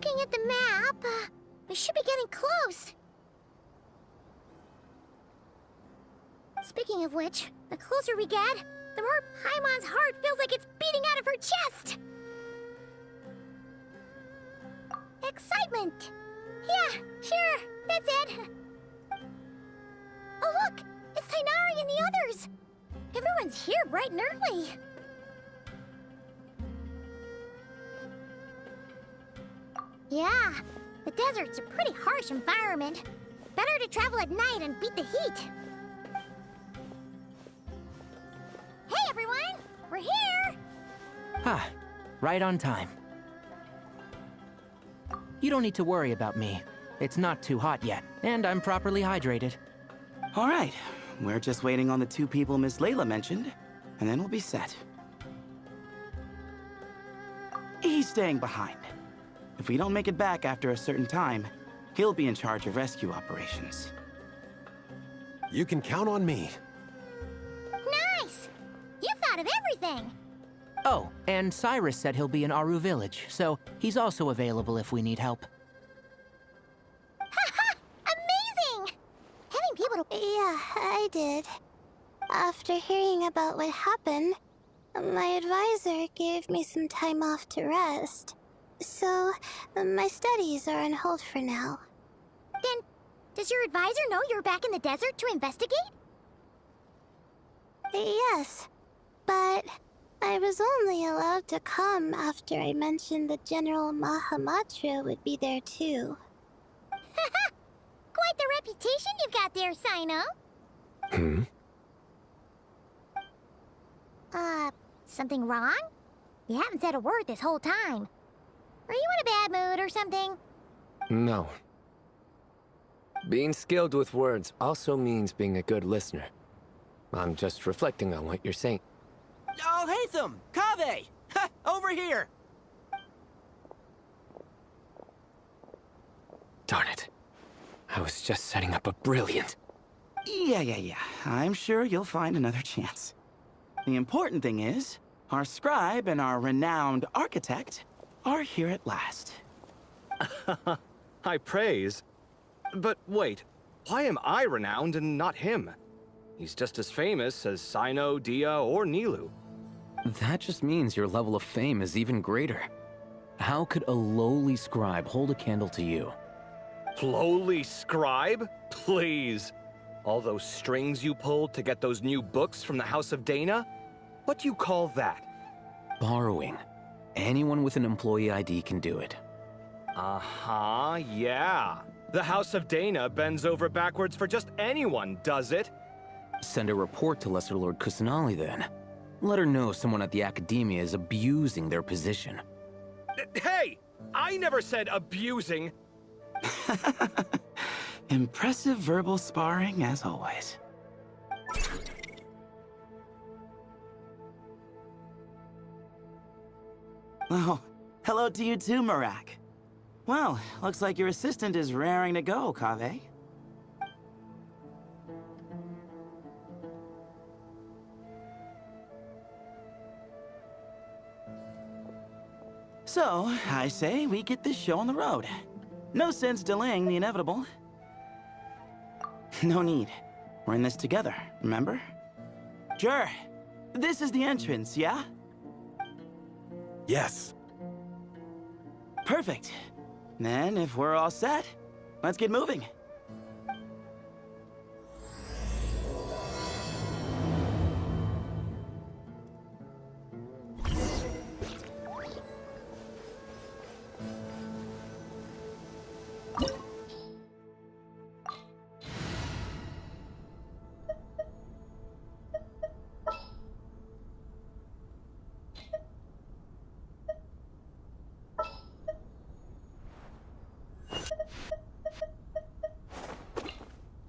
Looking at the map, we should be getting close. Speaking of which, the closer we get, the more Paimon's heart feels like it's beating out of her chest. Excitement! Yeah, sure, that's it. Oh look, it's Tighnari and the others. Everyone's here bright and early. Yeah, the desert's a pretty harsh environment. Better to travel at night and beat the heat. Hey everyone, we're here! Ah, right on time. You don't need to worry about me. It's not too hot yet, and I'm properly hydrated. All right, we're just waiting on the 2 people Miss Layla mentioned, and then we'll be set. He's staying behind. If we don't make it back after a certain time, he'll be in charge of rescue operations. You can count on me. Nice! You thought of everything! Oh, and Cyrus said he'll be in Aru Village, so he's also available if we need help. Haha! Amazing! Having people to... Yeah, I did. After hearing about what happened, my advisor gave me some time off to rest. So, my studies are on hold for now. Then, does your advisor know you're back in the desert to investigate? Yes, but I was only allowed to come after I mentioned that General Mahamatra would be there too. Haha! Quite the reputation you've got there, Sino. Something wrong? You haven't said a word this whole time. Are you in a bad mood or something? No. Being skilled with words also means being a good listener. I'm just reflecting on what you're saying. Oh, Hatham! Kaveh! Ha! Over here! Darn it. I was just setting up a brilliant... Yeah. I'm sure you'll find another chance. The important thing is, our scribe and our renowned architect are here at last. High praise. But wait, why am I renowned and not him? He's just as famous as Sino, Dia, or Nilu. That just means your level of fame is even greater. How could a lowly scribe hold a candle to you? Lowly scribe? Please. All those strings you pulled to get those new books from the House of Dana? What do you call that? Borrowing. Anyone with an employee ID can do it. Uh-huh, yeah. The House of Dana bends over backwards for just anyone, does it? Send a report to Lesser Lord Kusanali then. Let her know someone at the Academia is abusing their position. Hey! I never said abusing! Impressive verbal sparring, as always. Oh, hello to you too, Marak. Well, looks like your assistant is raring to go, Kaveh. So, I say we get this show on the road. No sense delaying the inevitable. No need. We're in this together, remember? Sure. This is the entrance, yeah? Yes. Perfect. Then, if we're all set, let's get moving.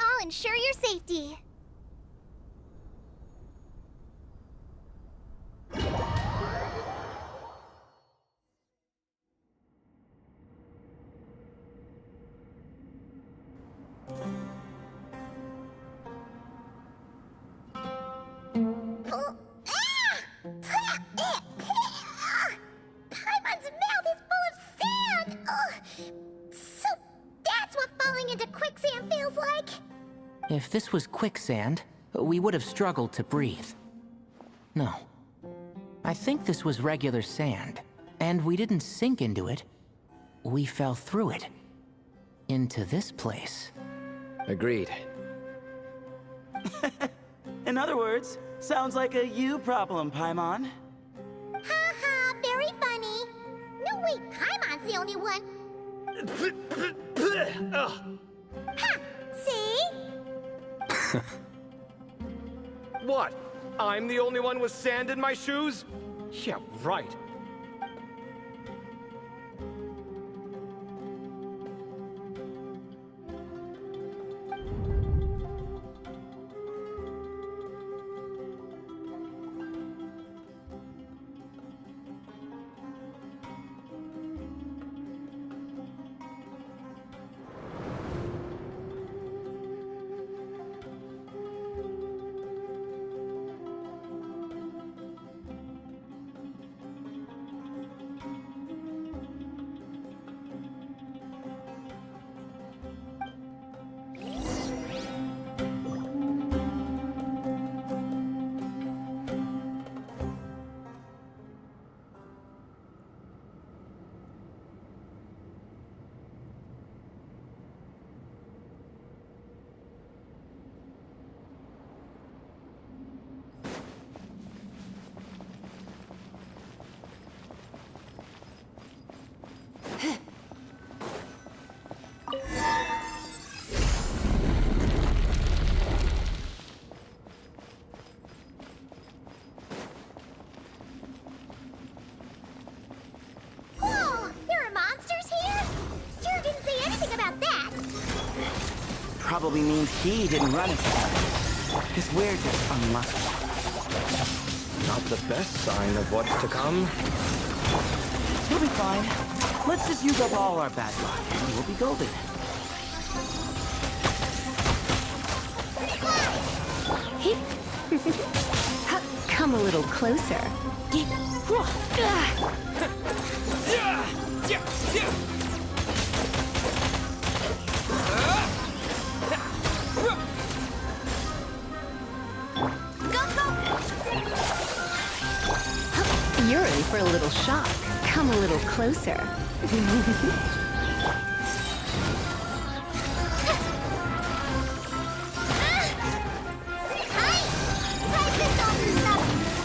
I'll ensure your safety. Paimon's mouth is full of sand! Ugh. If this was quicksand, we would have struggled to breathe. No. I think this was regular sand, and we didn't sink into it. We fell through it. Into this place. Agreed. In other words, sounds like a you problem, Paimon. Ha, very funny. No, wait, Paimon's the only one. Ha! See? What? I'm the only one with sand in my shoes? Yeah, right. Whoa! There are monsters here? Stuart didn't say anything about that. Probably means he didn't run it together. Because we're just unlucky. Not the best sign of what's to come. You'll be fine. Let's just use up all our bad luck, and we'll be golden. Come a little closer. You're in for a little shock. Come a little closer.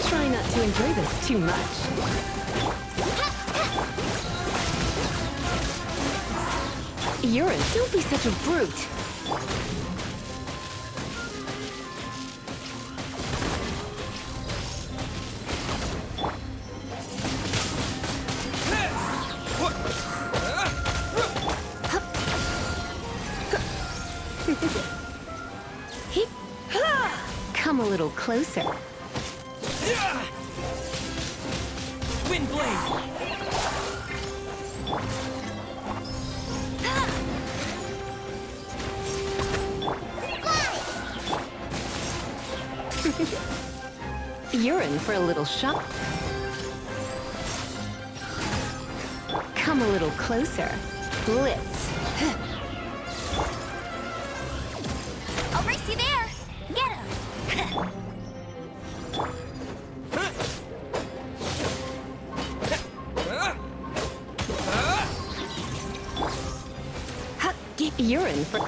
Try not to enjoy this too much. Urine, don't be such a brute. Come a little closer. Wind blade! You're in for a little shock. Come a little closer. Blitz. I'll race you there. Get him. You're in for...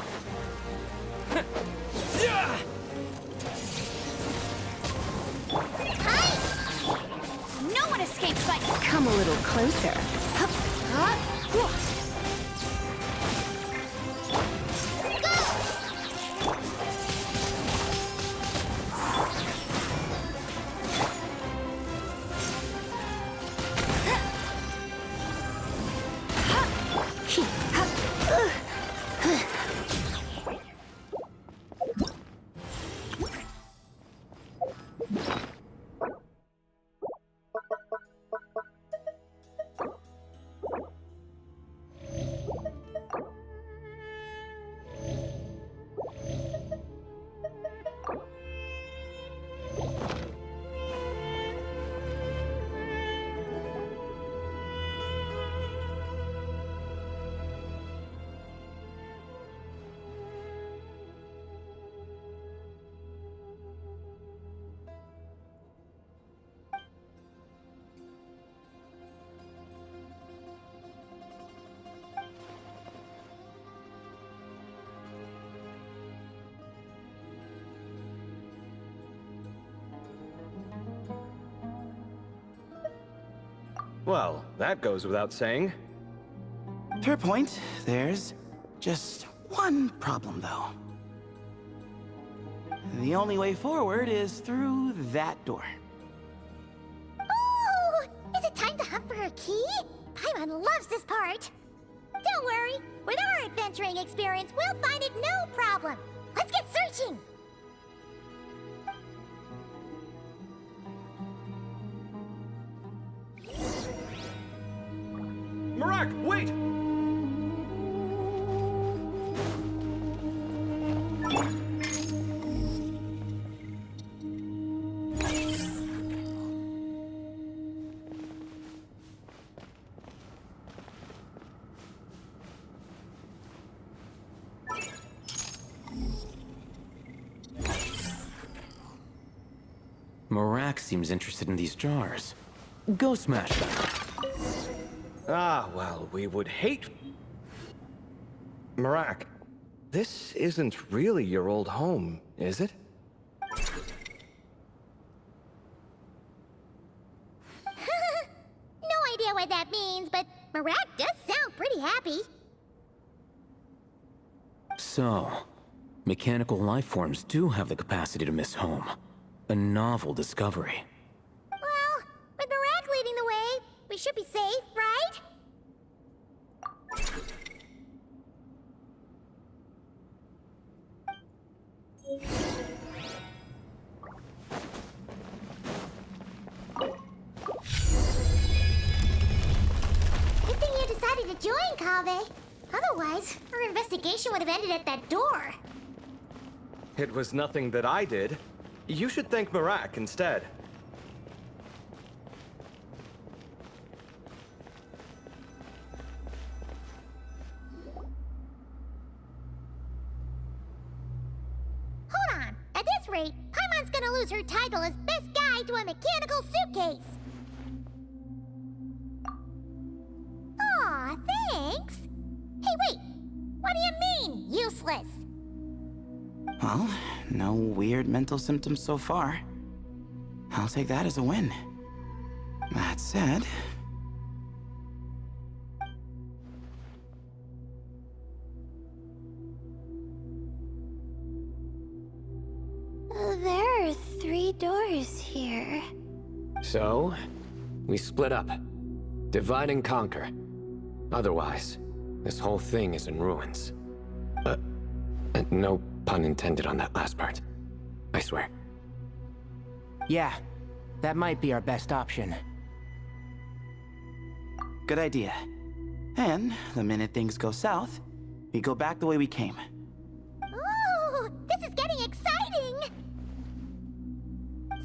No one escapes by... Come a little closer. Well, that goes without saying. Fair point. There's just one problem, though. The only way forward is through that door. Oh! Is it time to hunt for a key? Paimon loves this part. Don't worry. With our adventuring experience, we'll find it no problem. Let's get searching! Marak, wait! Marak seems interested in these jars. Go smash them. Ah, well, we would hate... Marak, this isn't really your old home, is it? No idea what that means, but Marak does sound pretty happy. So, mechanical life forms do have the capacity to miss home. A novel discovery. Well, with Marak leading the way, we should be safe, right? Good thing you decided to join, Kaveh. Otherwise, our investigation would have ended at that door. It was nothing that I did. You should thank Marak instead. Hold on. At this rate, Paimon's gonna lose her title as best guide to a mechanical suitcase. Aw, thanks. Hey, wait. What do you mean, useless? Well, no weird mental symptoms so far. I'll take that as a win. That said... There are 3 doors here. So, we split up. Divide and conquer. Otherwise, this whole thing is in ruins. No pun intended on that last part. I swear. Yeah, that might be our best option. Good idea. And the minute things go south, we go back the way we came. Ooh, this is getting exciting!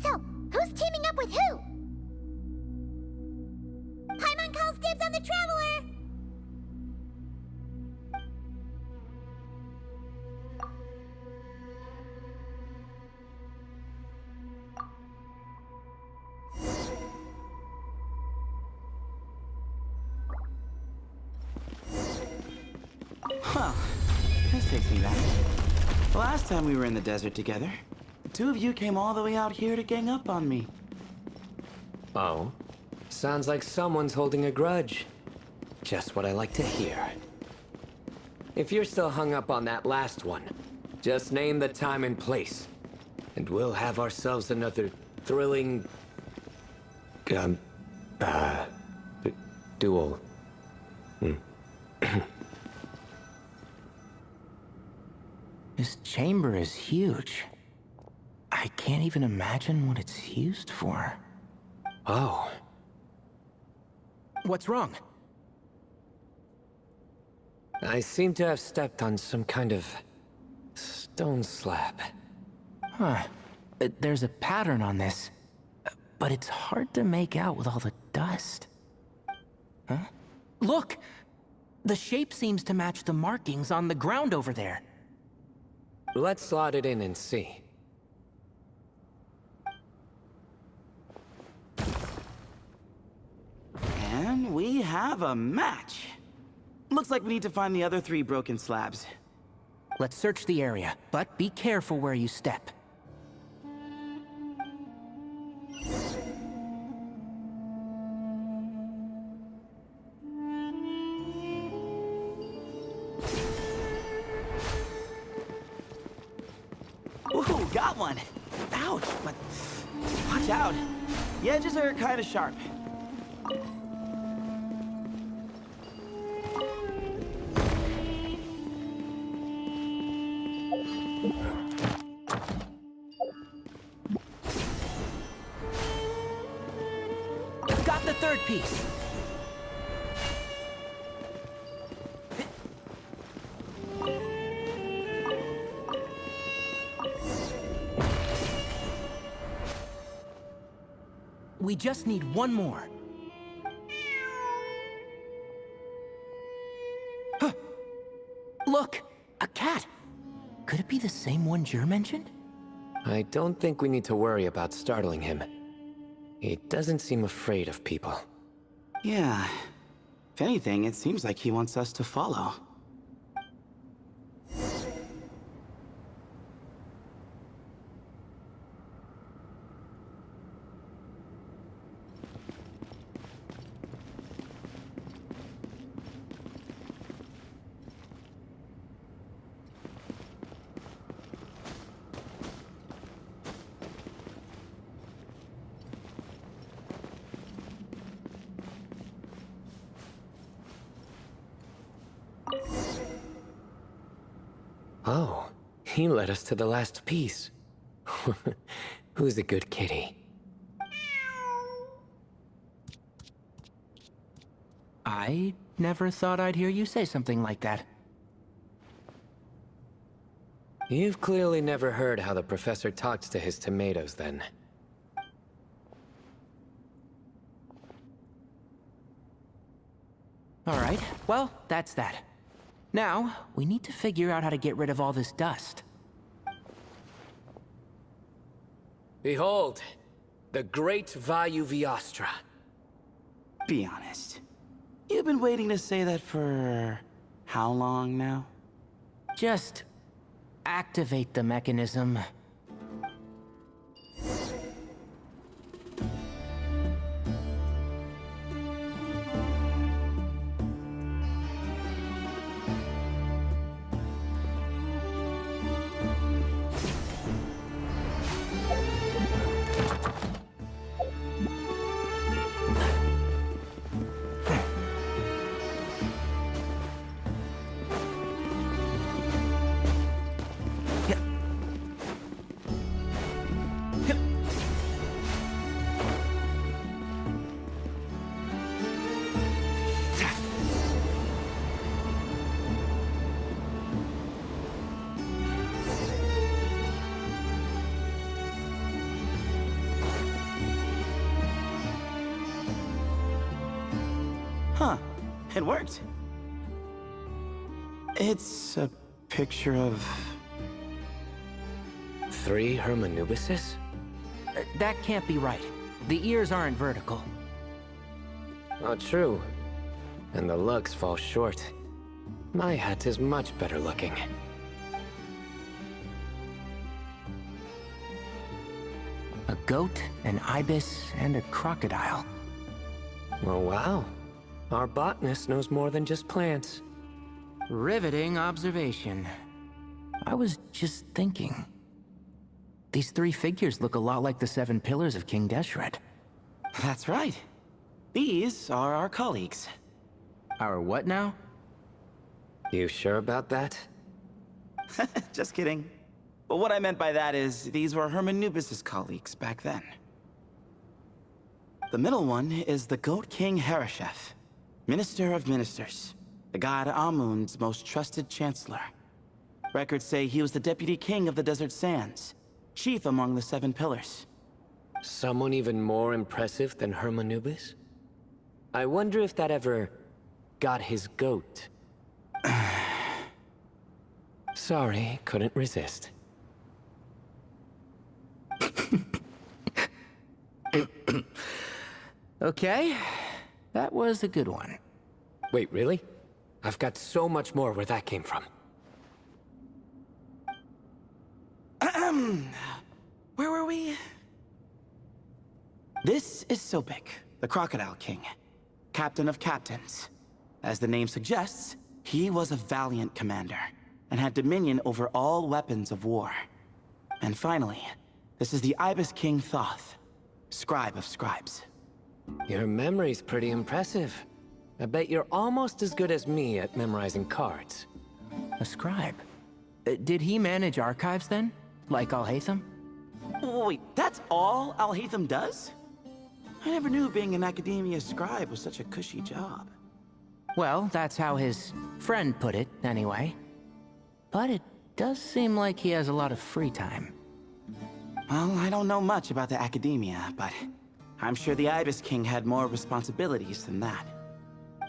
So, who's teaming up with who? Paimon calls dibs on the Traveler! Well, this takes me back. The last time we were in the desert together, the 2 of you came all the way out here to gang up on me. Oh? Sounds like someone's holding a grudge. Just what I like to hear. If you're still hung up on that last one, just name the time and place. And we'll have ourselves another thrilling... duel. This chamber is huge. I can't even imagine what it's used for. Oh. What's wrong? I seem to have stepped on some kind of stone slab. Huh. There's a pattern on this, but it's hard to make out with all the dust. Huh? Look! The shape seems to match the markings on the ground over there. Let's slot it in and see. And we have a match. Looks like we need to find the other 3 broken slabs. Let's search the area, but be careful where you step. one! Ouch, but watch out. The edges are kind of sharp. Got the third piece. We just need one more. Huh. Look, a cat. Could it be the same one Jer mentioned? I don't think we need to worry about startling him. He doesn't seem afraid of people. Yeah. If anything, it seems like he wants us to follow. Oh, he led us to the last piece. Who's a good kitty? I never thought I'd hear you say something like that. You've clearly never heard how the professor talks to his tomatoes, then. All right, well, that's that. Now, we need to figure out how to get rid of all this dust. Behold, the great Vayu Viastra. Be honest. You've been waiting to say that for how long now? Just activate the mechanism. Huh. It worked. It's a picture of... 3 Hermanubises? That can't be right. The ears aren't vertical. Not true. And the looks fall short. My hat is much better looking. A goat, an ibis, and a crocodile. Oh, wow. Our botanist knows more than just plants. Riveting observation. I was just thinking. These 3 figures look a lot like the 7 pillars of King Deshret. That's right. These are our colleagues. Our what now? You sure about that? Just kidding. But what I meant by that is, these were Hermanubis' colleagues back then. The middle one is the Goat King Hereshef, Minister of Ministers, the god Amun's most trusted chancellor. Records say he was the deputy king of the Desert Sands, chief among the 7 pillars. Someone even more impressive than Hermanubis? I wonder if that ever got his goat. Sorry, couldn't resist. Okay, that was a good one. Wait, really? I've got so much more where that came from. Where were we? This is Sobek, the Crocodile King, captain of captains. As the name suggests, he was a valiant commander, and had dominion over all weapons of war. And finally, this is the Ibis King Thoth, scribe of scribes. Your memory's pretty impressive. I bet you're almost as good as me at memorizing cards. A scribe? Did he manage archives then? Like Alhaitham? Wait, that's all Alhaitham does? I never knew being an academia scribe was such a cushy job. Well, that's how his friend put it, anyway. But it does seem like he has a lot of free time. Well, I don't know much about the academia, but I'm sure the Ibis King had more responsibilities than that.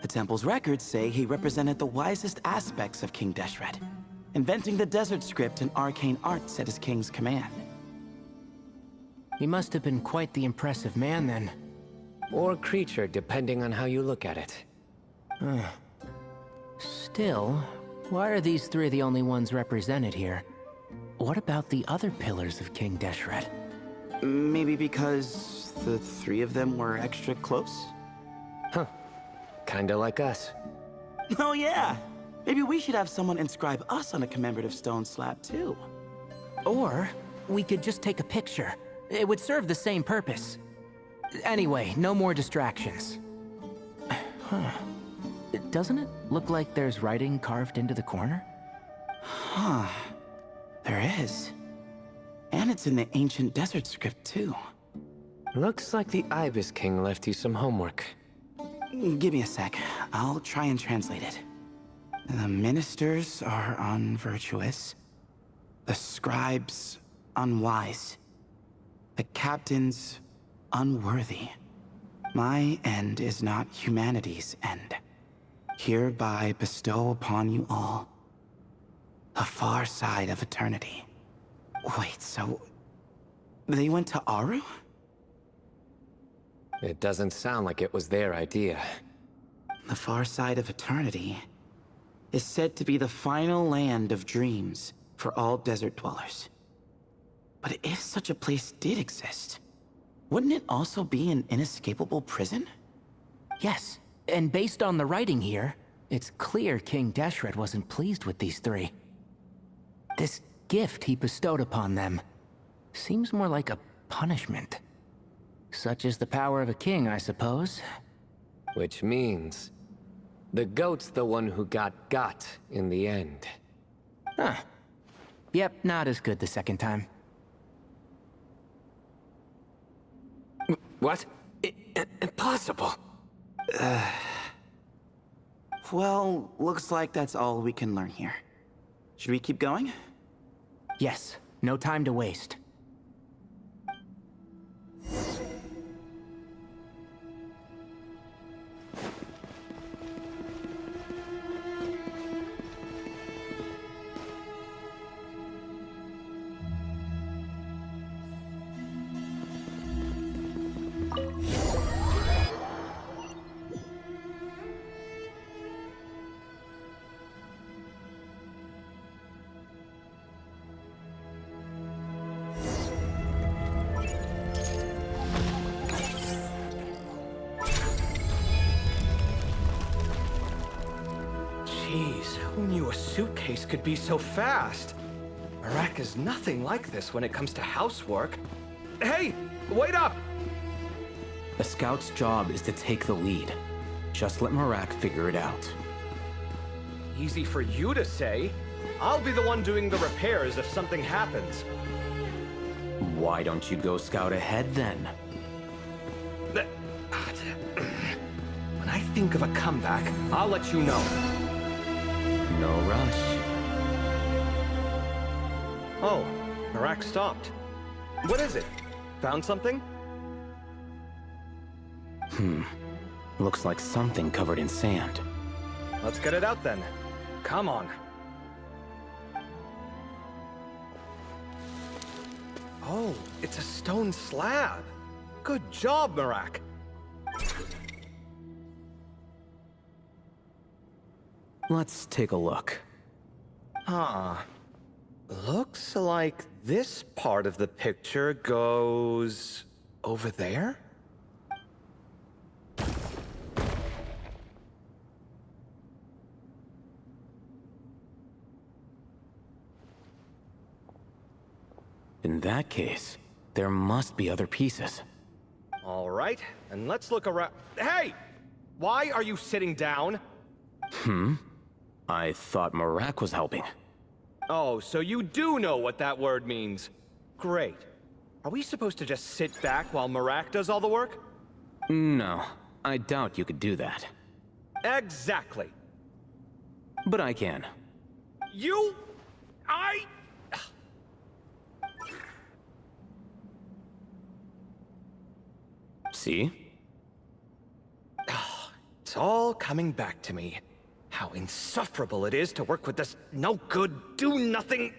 The temple's records say he represented the wisest aspects of King Deshret, inventing the desert script and arcane arts at his king's command. He must have been quite the impressive man then. Or creature, depending on how you look at it. Still, why are these three the only ones represented here? What about the other pillars of King Deshret? Maybe because the three of them were extra close? Huh. Kinda like us. Oh yeah! Maybe we should have someone inscribe us on a commemorative stone slab too. Or we could just take a picture. It would serve the same purpose. Anyway, no more distractions. Huh. Doesn't it look like there's writing carved into the corner? Huh. There is. And it's in the ancient desert script too. Looks like the Ibis King left you some homework. Give me a sec. I'll try and translate it. The ministers are unvirtuous. The scribes unwise. The captains unworthy. My end is not humanity's end. Hereby bestow upon you all the far side of eternity. Wait, so they went to Aru? It doesn't sound like it was their idea. The far side of eternity is said to be the final land of dreams for all desert dwellers. But if such a place did exist, wouldn't it also be an inescapable prison? Yes, and based on the writing here, it's clear King Deshret wasn't pleased with these three. This gift he bestowed upon them seems more like a punishment. Such is the power of a king, I suppose. Which means the goat's the one who got in the end. Huh. Yep, not as good the second time. What? Impossible. Well, looks like that's all we can learn here. Should we keep going? Yes, no time to waste. Jeez, who knew a suitcase could be so fast? Iraq is nothing like this when it comes to housework. Hey, wait up! A scout's job is to take the lead. Just let Marak figure it out. Easy for you to say. I'll be the one doing the repairs if something happens. Why don't you go scout ahead then? When I think of a comeback, I'll let you know. No rush. Oh, Iraq stopped. What is it? Found something? Looks like something covered in sand. Let's get it out then. Come on. Oh, it's a stone slab. Good job, Marak. Let's take a look. Huh. Looks like this part of the picture goes over there? In that case, there must be other pieces. All right, and let's look around. Hey! Why are you sitting down? I thought Marak was helping. Oh, so you do know what that word means. Great. Are we supposed to just sit back while Marak does all the work? No, I doubt you could do that. Exactly. But I can. See? It's all coming back to me. How insufferable it is to work with this no-good, do-nothing...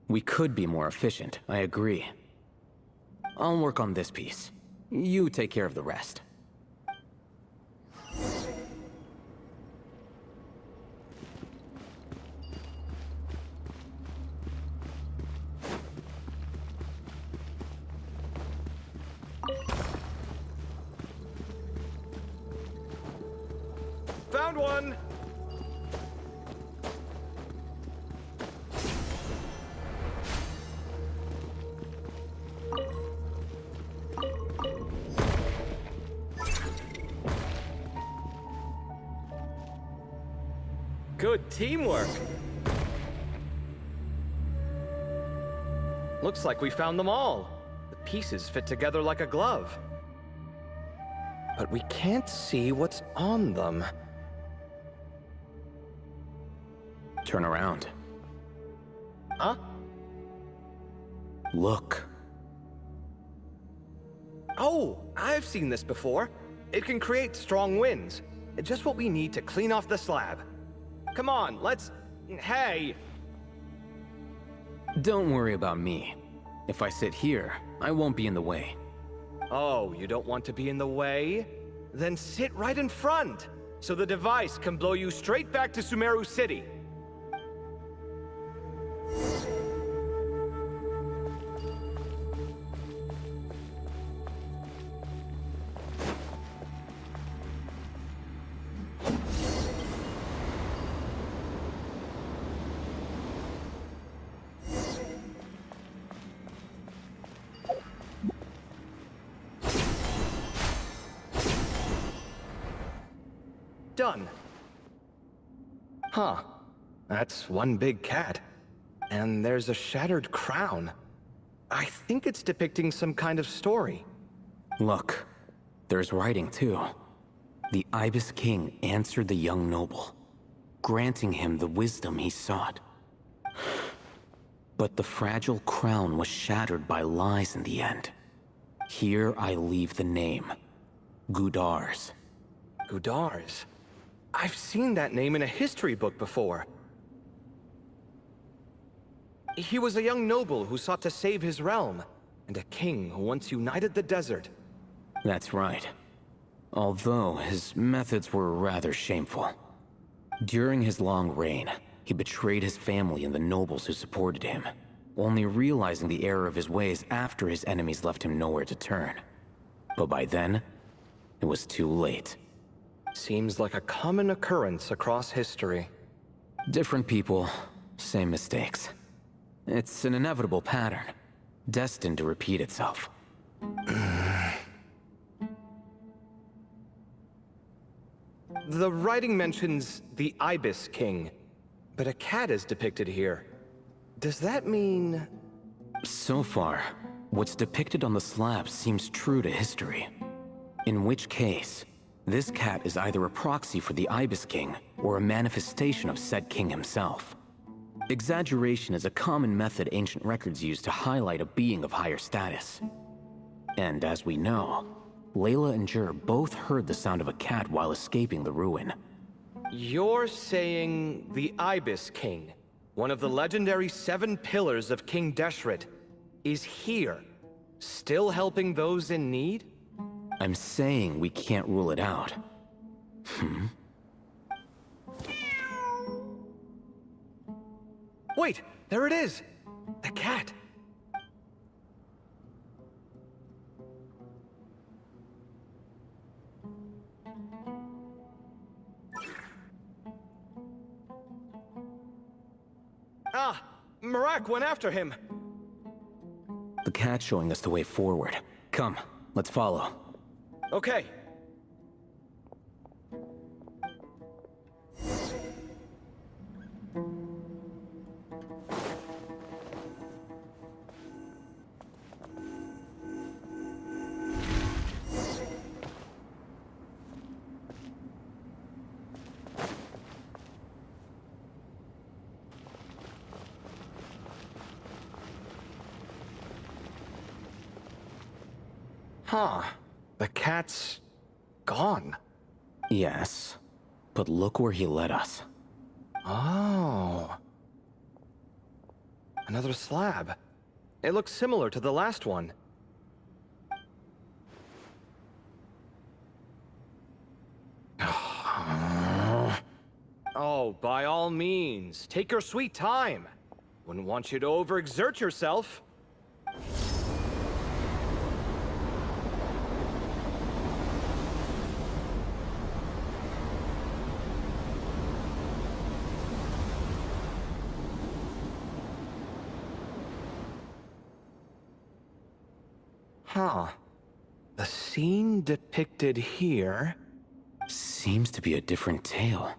We could be more efficient, I agree. I'll work on this piece. You take care of the rest. Found one! Good teamwork. Looks like we found them all. The pieces fit together like a glove. But we can't see what's on them. Turn around. Huh? Look. Oh, I've seen this before. It can create strong winds. Just what we need to clean off the slab. Come on, let's... Hey! Don't worry about me. If I sit here, I won't be in the way. Oh, you don't want to be in the way? Then sit right in front, so the device can blow you straight back to Sumeru City. Done. Huh. That's one big cat. And there's a shattered crown. I think it's depicting some kind of story. Look, there's writing too. The Ibis King answered the young noble, granting him the wisdom he sought. But the fragile crown was shattered by lies in the end. Here I leave the name, Gudars. Gudars? I've seen that name in a history book before. He was a young noble who sought to save his realm, and a king who once united the desert. That's right. Although his methods were rather shameful. During his long reign, he betrayed his family and the nobles who supported him, only realizing the error of his ways after his enemies left him nowhere to turn. But by then, it was too late. Seems like a common occurrence across history. Different people, same mistakes. It's an inevitable pattern, destined to repeat itself. The writing mentions the Ibis King, but a cat is depicted here. Does that mean... So far, what's depicted on the slab seems true to history. In which case, this cat is either a proxy for the Ibis King, or a manifestation of said king himself. Exaggeration is a common method ancient records use to highlight a being of higher status. And as we know, Layla and Jur both heard the sound of a cat while escaping the ruin. You're saying the Ibis King, one of the legendary 7 pillars of King Deshret, is here, still helping those in need? I'm saying we can't rule it out. Wait, there it is! The cat! Ah, Marak went after him. The cat's showing us the way forward. Come, let's follow. Okay. Huh. The cat's gone. Yes, but look where he led us. Oh. Another slab. It looks similar to the last one. Oh, by all means, take your sweet time. Wouldn't want you to overexert yourself. Huh. The scene depicted here... Seems to be a different tale.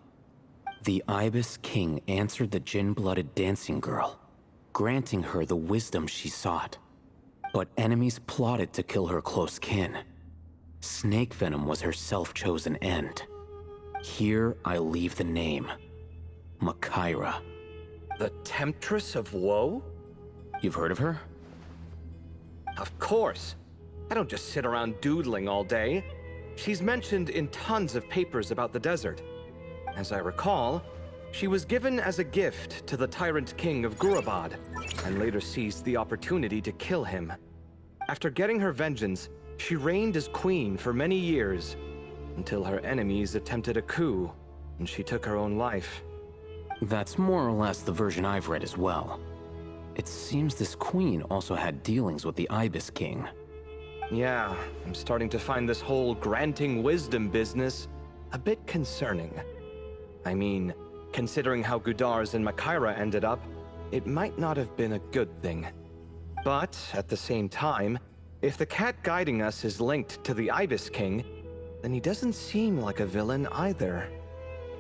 The Ibis King answered the Jinn-blooded dancing girl, granting her the wisdom she sought. But enemies plotted to kill her close kin. Snake venom was her self-chosen end. Here I leave the name. Makaira. The Temptress of Woe? You've heard of her? Of course. I don't just sit around doodling all day. She's mentioned in tons of papers about the desert. As I recall, she was given as a gift to the tyrant king of Gurabad, and later seized the opportunity to kill him. After getting her vengeance, she reigned as queen for many years, until her enemies attempted a coup, and she took her own life. That's more or less the version I've read as well. It seems this queen also had dealings with the Ibis King. Yeah, I'm starting to find this whole granting wisdom business a bit concerning. I mean, considering how Gudar's and Makaira ended up, it might not have been a good thing. But, at the same time, if the cat guiding us is linked to the Ibis King, then he doesn't seem like a villain either.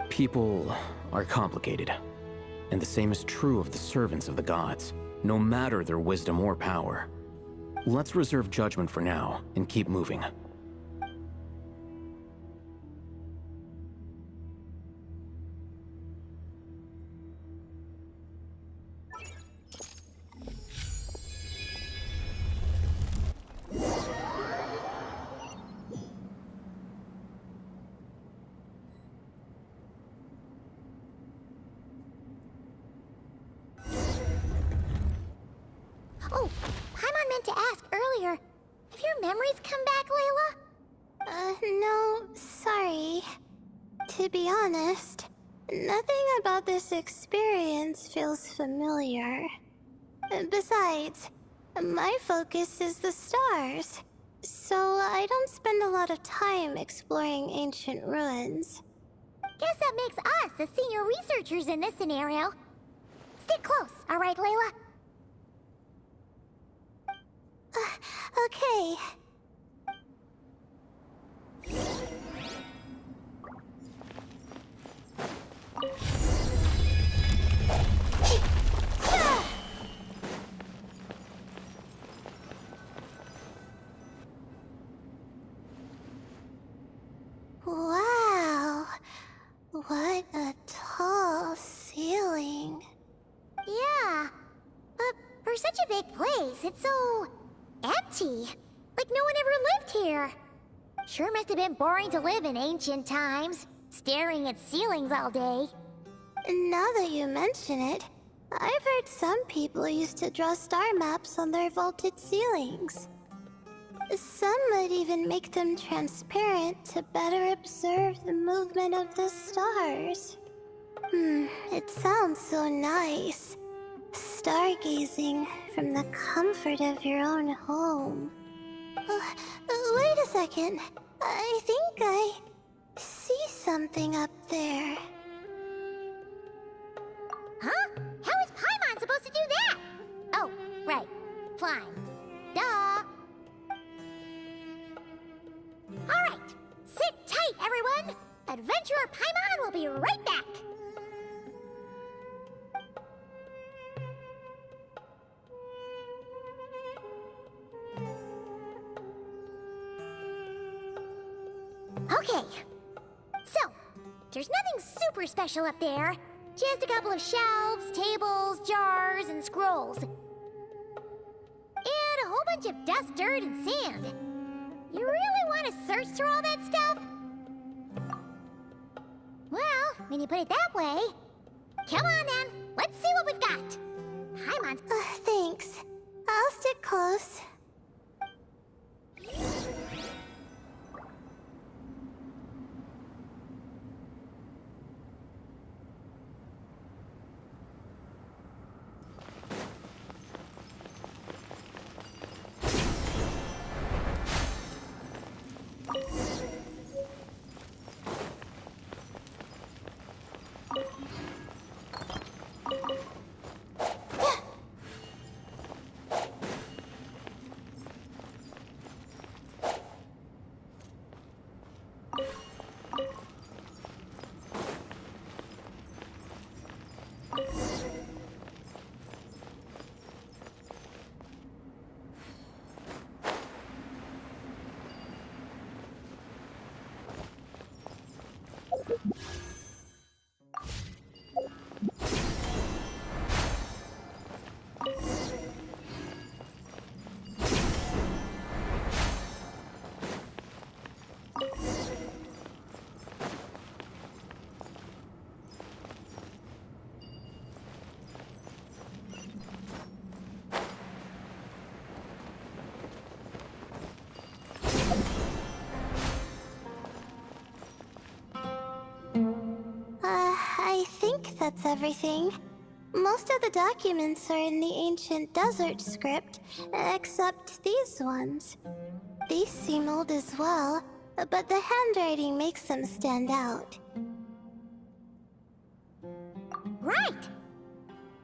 People are complicated, and the same is true of the servants of the gods, no matter their wisdom or power. Let's reserve judgment for now, and keep moving. Oh, Paimon meant to ask earlier. Have your memories come back, Layla? No, sorry. To be honest, nothing about this experience feels familiar. Besides, my focus is the stars, so I don't spend a lot of time exploring ancient ruins. Guess that makes us the senior researchers in this scenario. Stick close, all right, Layla? Okay. Wow. What a tall ceiling. Yeah, but for such a big place, it's so empty. Like no one ever lived here. Sure must have been boring to live in ancient times, staring at ceilings all day. Now that you mention it, I've heard some people used to draw star maps on their vaulted ceilings. Some might even make them transparent to better observe the movement of the stars. It sounds so nice. Stargazing from the comfort of your own home. Wait a second. I think I see something up there. Huh? How is Paimon supposed to do Right. Flying. Duh. Alright. Sit tight, everyone. Adventurer Paimon will be right back. Okay. So, there's nothing super special up there. Just a couple of shelves, tables, jars, and scrolls. And a whole bunch of dust, dirt, and sand. You really want to search through all that stuff? Well, when you put it that way... Come on, then. Let's see what we've got. Paimon's... Thanks. I'll stick close. I think that's everything. Most of the documents are in the ancient desert script, except these ones. These seem old as well, but the handwriting makes them stand out. Right!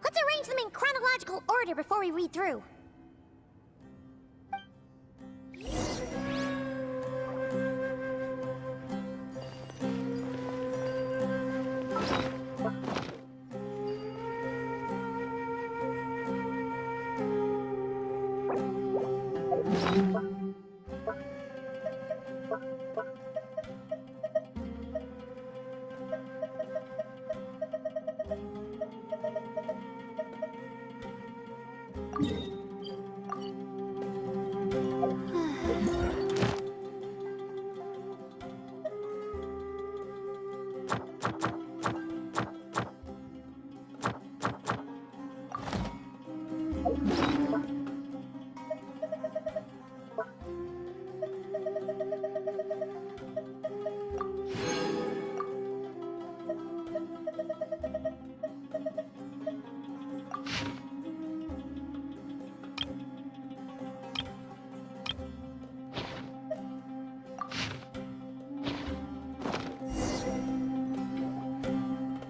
Let's arrange them in chronological order before we read through.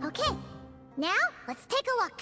Okay, now let's take a look.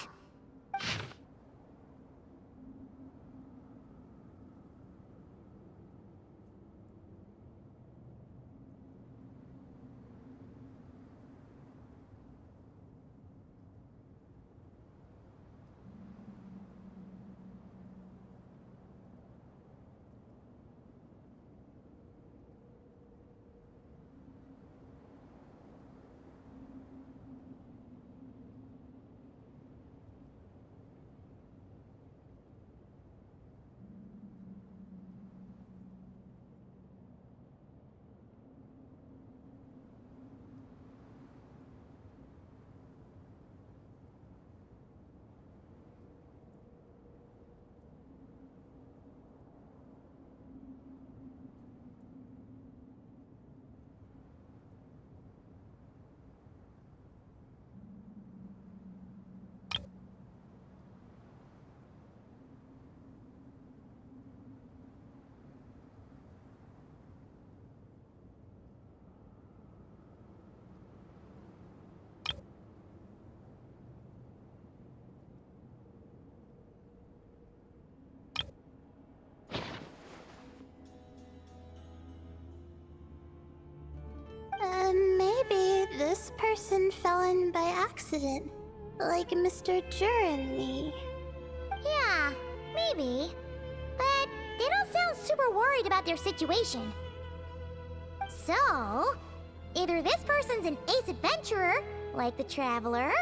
person fell in by accident, like Mr. Jur and me. Yeah, maybe. But they don't sound super worried about their situation. So, either this person's an ace adventurer, like the Traveler,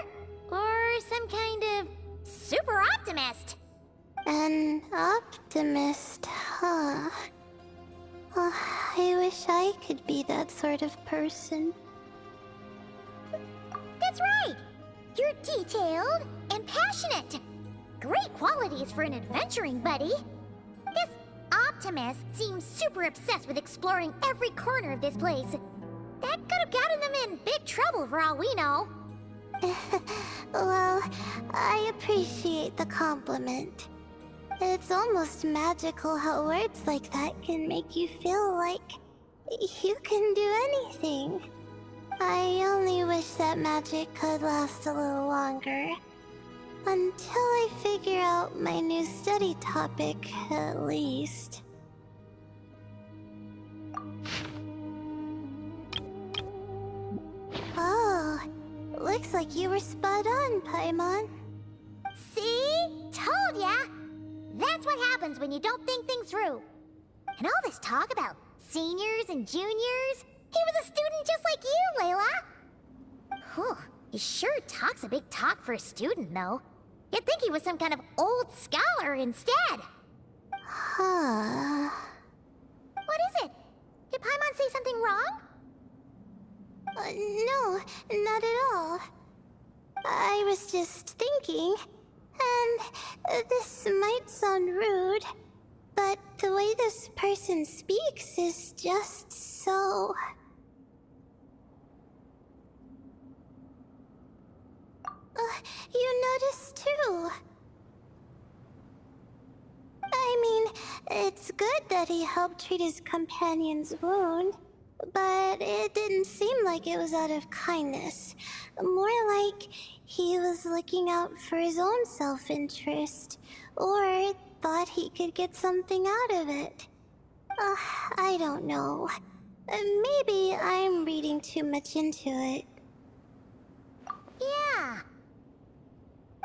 or some kind of super optimist. An optimist, huh? Oh, I wish I could be that sort of person. That's right! You're detailed and passionate. Great qualities for an adventuring buddy. This optimist seems super obsessed with exploring every corner of this place. That could have gotten them in big trouble for all we know. Well, I appreciate the compliment. It's almost magical how words like that can make you feel like you can do anything. I only wish that magic could last a little longer. Until I figure out my new study topic, at least. Oh, looks like you were spot on, Paimon. See? Told ya! That's what happens when you don't think things through. And all this talk about seniors and juniors, he was a student just like you, Layla. Whew, he sure talks a big talk for a student, though. You'd think he was some kind of old scholar instead. Huh. What is it? Did Paimon say something wrong? No, not at all. I was just thinking, and this might sound rude, but the way this person speaks is just so... you noticed too. I mean, it's good that he helped treat his companion's wound, but it didn't seem like it was out of kindness. More like he was looking out for his own self-interest, or thought he could get something out of it. I don't know. Maybe I'm reading too much into it. Yeah.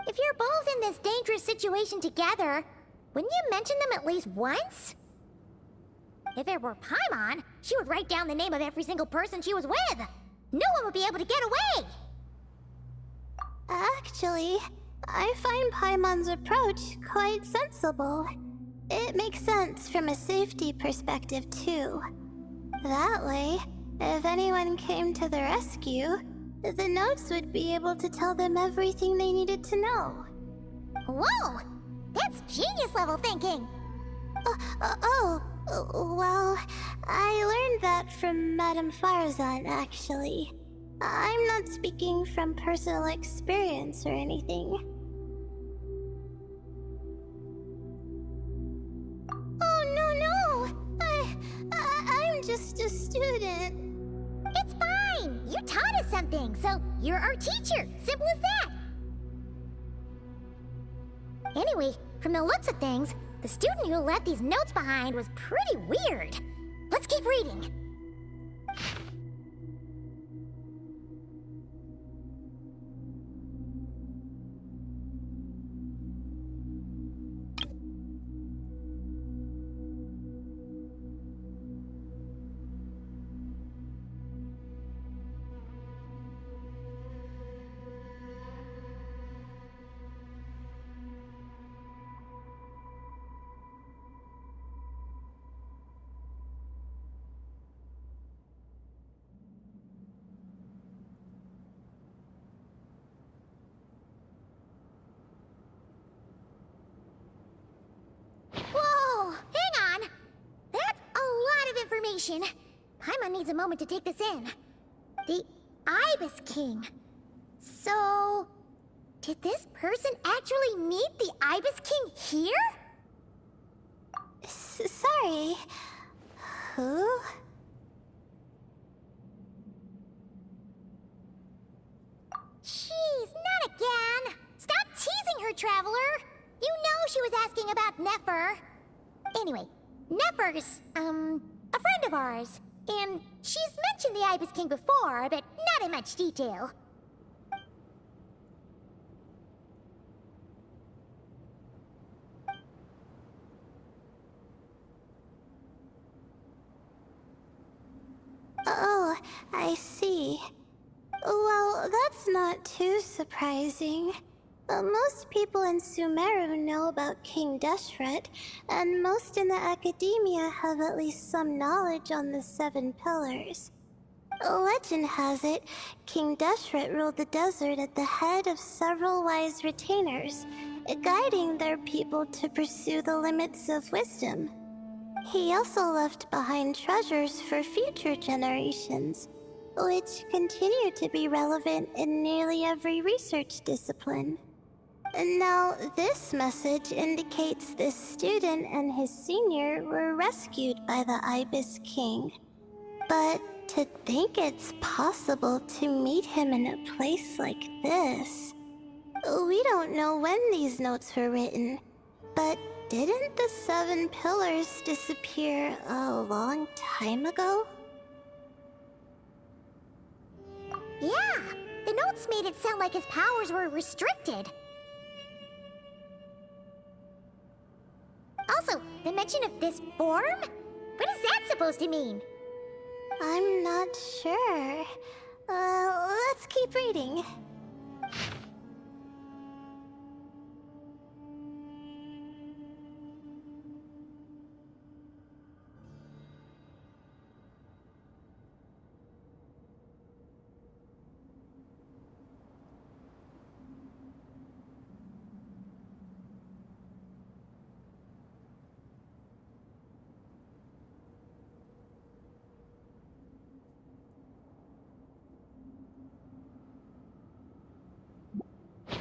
If you're both in this dangerous situation together, wouldn't you mention them at least once? If it were Paimon, she would write down the name of every single person she was with. No one would be able to get away. Actually, I find Paimon's approach quite sensible. It makes sense from a safety perspective, too. That way, if anyone came to the rescue, the notes would be able to tell them everything they needed to know. Whoa! That's genius-level thinking! Well, I learned that from Madame Farzan, actually. I'm not speaking from personal experience or anything. Oh, no! I'm just a student. It's fine! You taught us something, so you're our teacher. Simple as that! Anyway, from the looks of things, the student who left these notes behind was pretty weird. Let's keep reading. Whoa! Hang on! That's a lot of information. Paimon needs a moment to take this in. The Ibis King. So... did this person actually meet the Ibis King here? Sorry. Who? Jeez, not again! Stop teasing her, Traveler! You know she was asking about Nefer. Anyway, Nefer's, a friend of ours. And she's mentioned the Ibis King before, but not in much detail. Oh, I see. Well, that's not too surprising. Most people in Sumeru know about King Deshret, and most in the academia have at least some knowledge on the Seven Pillars. Legend has it, King Deshret ruled the desert at the head of several wise retainers, guiding their people to pursue the limits of wisdom. He also left behind treasures for future generations, which continue to be relevant in nearly every research discipline. Now, this message indicates this student and his senior were rescued by the Ibis King. But to think it's possible to meet him in a place like this... We don't know when these notes were written, but didn't the Seven Pillars disappear a long time ago? Yeah, the notes made it sound like his powers were restricted. Also, the mention of this form? What is that supposed to mean? I'm not sure. Let's keep reading.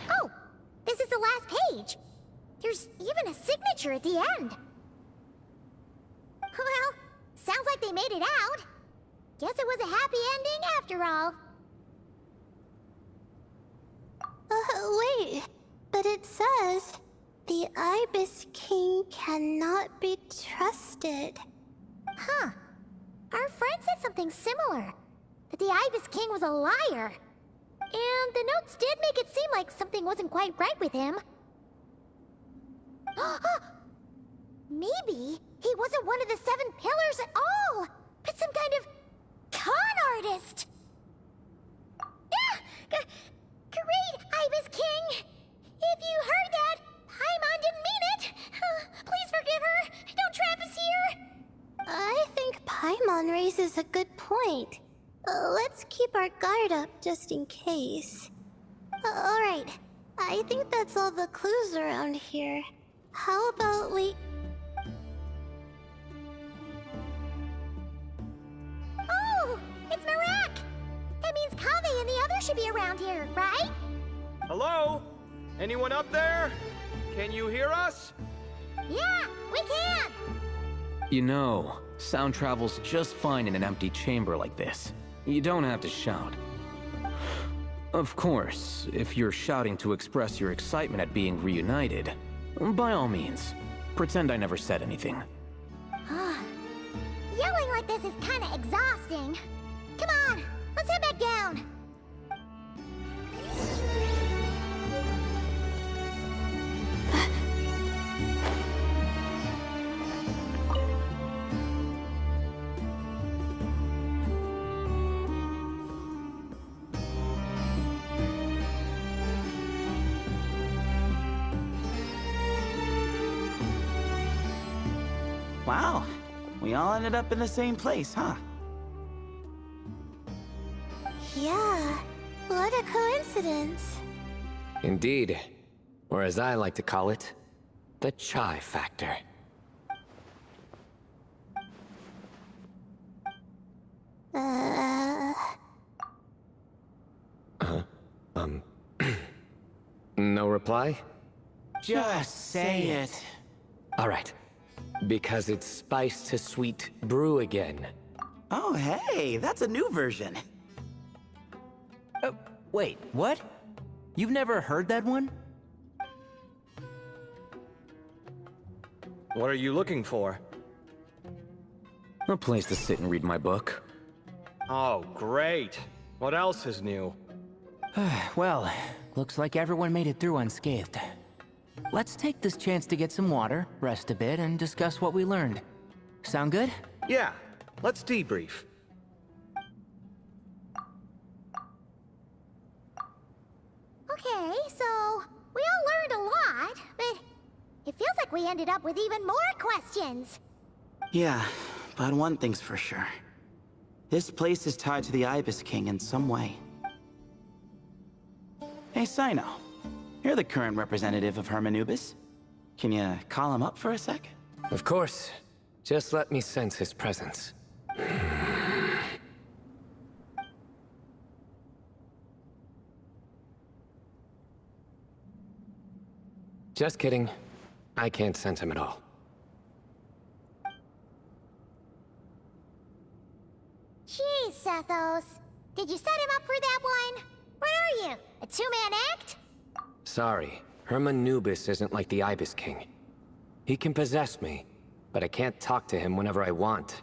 Oh, this is the last page. There's even a signature at the end. Well, sounds like they made it out. Guess it was a happy ending after all. Wait, but it says, the Ibis King cannot be trusted. Huh. Our friend said something similar. That the Ibis King was a liar. And the notes did make it seem like something wasn't quite right with him. Maybe he wasn't one of the Seven Pillars at all, but some kind of con artist. Great, Ibis King! If you heard that, Paimon didn't mean it. Please forgive her. Don't trap us here. I think Paimon raises a good point. Let's keep our guard up just in case. Alright, I think that's all the clues around here. How about we... Oh, it's Marak! That means Kaveh and the others should be around here, right? Hello? Anyone up there? Can you hear us? Yeah, we can! You know, sound travels just fine in an empty chamber like this. You don't have to shout. Of course, if you're shouting to express your excitement at being reunited, by all means, pretend I never said anything. Yelling like this is kinda exhausting. Come on, let's head back down. Wow, we all ended up in the same place, huh? Yeah, what a coincidence. Indeed. Or as I like to call it, the chai factor. No reply? Just say it. All right. Because it's spice to sweet brew again. Oh, hey, that's a new version. Wait, what? You've never heard that one? What are you looking for? A place to sit and read my book. Oh, great. What else is new? Well, looks like everyone made it through unscathed. Let's take this chance to get some water, rest a bit, and discuss what we learned. Sound good? Yeah, let's debrief. Okay, so we all learned a lot, but it feels like we ended up with even more questions. Yeah, but one thing's for sure. This place is tied to the Ibis King in some way. Hey, Sino. You're the current representative of Hermanubis. Can you call him up for a sec? Of course. Just let me sense his presence. Just kidding. I can't sense him at all. Jeez, Sethos. Did you set him up for that one? What are you, a two-man act? Sorry, Hermanubis isn't like the Ibis King. He can possess me, but I can't talk to him whenever I want.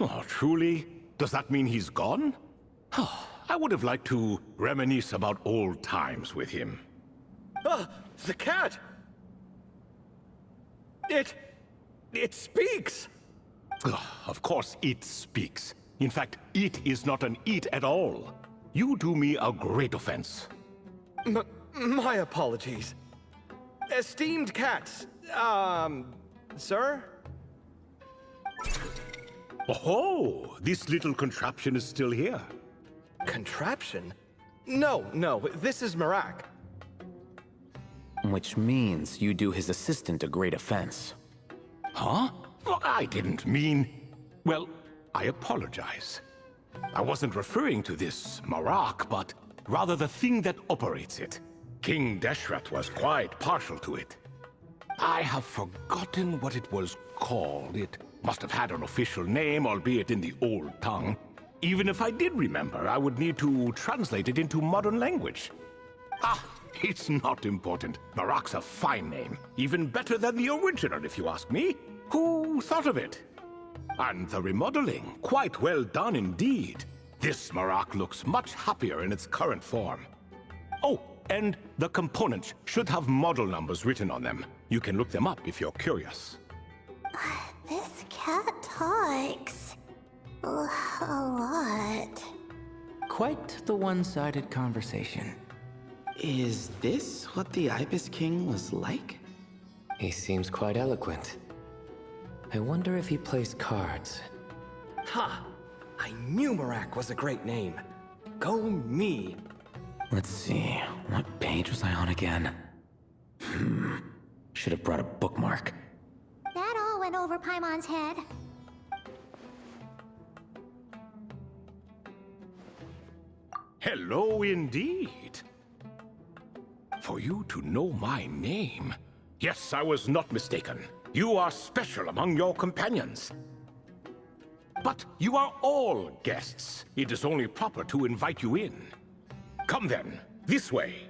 Oh, truly? Does that mean he's gone? Oh, I would have liked to reminisce about old times with him. Ah, the cat! It speaks! Ugh, of course it speaks. In fact, it is not an it at all. You do me a great offense. My apologies. Esteemed cats, sir? Oh, this little contraption is still here. Contraption? No, this is Marak. Which means you do his assistant a great offense. Huh? Well, I didn't mean... Well, I apologize. I wasn't referring to this Marak, but rather the thing that operates it. King Deshret was quite partial to it. I have forgotten what it was called. It must have had an official name, albeit in the old tongue. Even if I did remember, I would need to translate it into modern language. Ah, it's not important. Marak's a fine name. Even better than the original, if you ask me. Who thought of it? And the remodeling, quite well done indeed. This Marak looks much happier in its current form. Oh, and the components should have model numbers written on them. You can look them up if you're curious. This cat talks a lot. Quite the one-sided conversation. Is this what the Ibis King was like? He seems quite eloquent. I wonder if he plays cards. Ha! I knew Marak was a great name. Go me! Let's see, what page was I on again? Should have brought a bookmark. That all went over Paimon's head. Hello indeed. For you to know my name. Yes, I was not mistaken. You are special among your companions. But you are all guests. It is only proper to invite you in. Come then, this way.